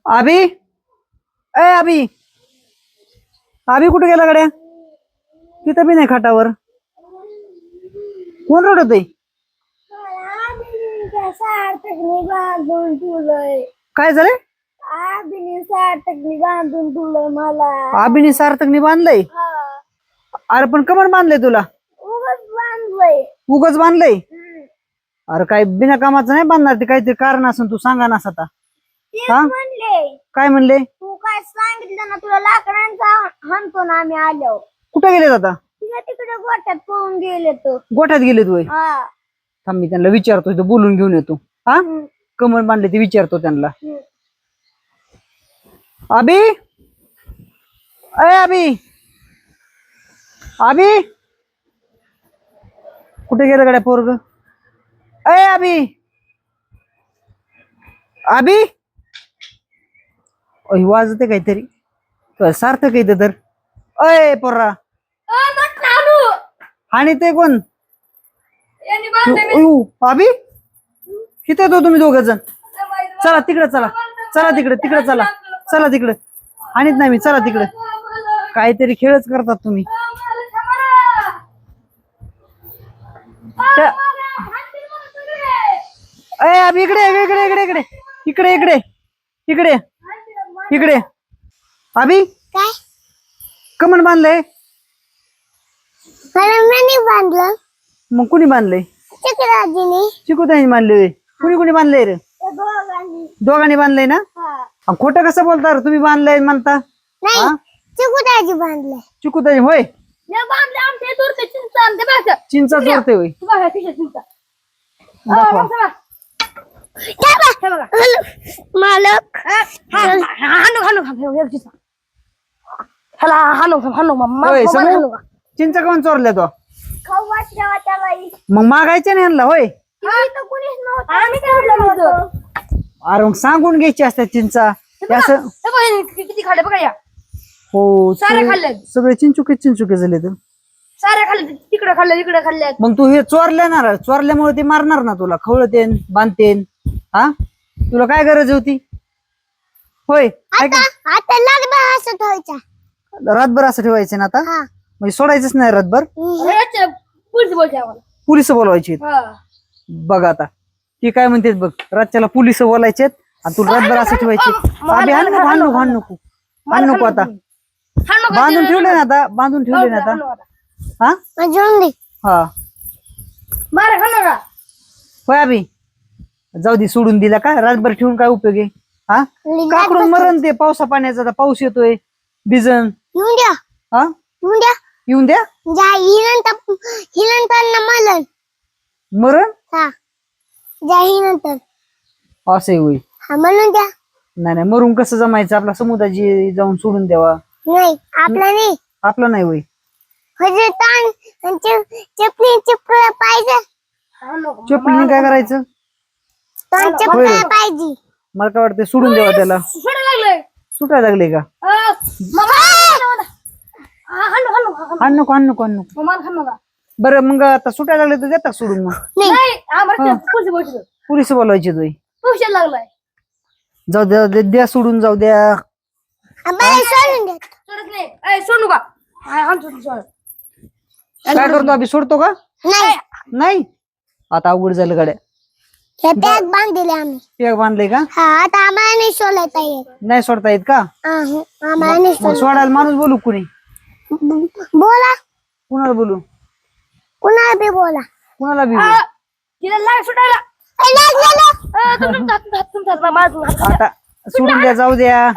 अभि ए अभि अभि कुठे गेला गड्या? तिथं बी नाही खाटावर. कोण रडत आहे? काय झालंय? अभिने सार्थकने बांधलंय. अरे पण कमर बांधलंय तुला? उगच बांधलंय. अरे काय बिना कामाचं नाही बांधणार ते, काहीतरी कारण असून तू सांगा ना आता. हा काय म्हणले? तू काय सांगितलं ना, तुला लाकडांचा हाणतो ना आम्ही आलो. कुठे गेलेत आता? तिकडे गोठ्यात पळून गेले तो. गोठ्यात गेलेत होय? थांब मी त्यांना विचारतो, इथं बोलून घेऊन येतो. हा कमर बांधले ते विचारतो त्यांना. अभि अय अभि अभि कुठे गेलं गड्या पोरग? अय अभि अभि वाजते काहीतरी. सार्थक येते तर. अय पोर्रा आणि ते कोण? अभि इथे तो तुम्ही दोघ जण. चला तिकडे, चला चला तिकडे, तिकडे चला, चला तिकडे. आणत नाही मी, चला तिकडे. काहीतरी खेळच करतात तुम्ही. अय अभि इकडे इकडे इकडे इकडे इकडे इकडे इकडे इकडे. अभि काय कमन बांधलंय? बांधलं. मग कुणी बांधलंय? चिकूताईने बांधले. कुणी कुणी बांधलंय रे? दोघांनी बांधलंय ना? खोटं कसं बोलता रे तुम्ही? बांधलंय म्हणता. चिकूताई बांधलंय. चिकूताई होय? चिंचा चोरते होय? मालक चिंचा कोण चोरल्या तो? मग मागायचे नाही आणला होय? अरे मग सांगून घ्यायची असतात चिंचा. किती खाल्ले बघा या. हो सारे खाल्ले, सगळे चिंचुके चिंचुके झाले तर. सारे खाल्ले, तिकडे खाल्ले इकडे खाल्ले. मग तू हे चोरल्याणार, चोरल्यामुळे ते मारणार ना तुला, खवळतेन बांधतेन. हा तुला काय गरज होती होय? रातभर असं ठेवायचं ना आता? म्हणजे सोडायचंच नाही रातभर? पोलीस बोलते आम्हाला. पोलिस बोलवायची बघ आता. ती काय म्हणते बघ, रातच्याला पोलिस बोलायचे आणि तुला रातभर असं ठेवायचे. अभि हाण नको, हाण नको, हाण नको, हाण नको. आता बांधून ठेवले ना, आता बांधून ठेवले ना आता. हा हा होय अभि. जाऊ दे, सोडून दिला का? रातभर ठेवून काय उपयोग आहे? हा काकडून मरण ते पावसा पाण्याचा. आता पाऊस येतोय, भिजन. हा येऊन द्या. मरण असं होई? म्हणून द्या. नाही मरून कसं जमायचं? आपला समुद्राची जाऊन सोडून द्यावा. नाही आपला नाही. आपला नाही होय? चपलीने काय करायचं? पाहिजे. मला काय वाटतं सोडून द्यावा त्याला. सुटायला लागले का? हाण नको, हाण नको, हाण नको. बरं मग आता सुटायला लागले तर देतात सोडून. मग पोलिस बोलवायचे तुय? जाऊ द्या, द्या सोडून, जाऊ द्या. काय करतो अभि? सोडतो का? नाही आता अवघड झालं गाड्या. बॅग बांधले आम्ही. पॅक बांधले का? आता आम्हाला नाही सोडता येत. नाही सोडता येत का? आम्हाला नाही मग सोडायला माणूस बोलू कुणी? बोला. कुणाला बोलू? कुणाला बी बोला. कुणाला बी बोलू? आता सोडून द्या, जाऊ द्या.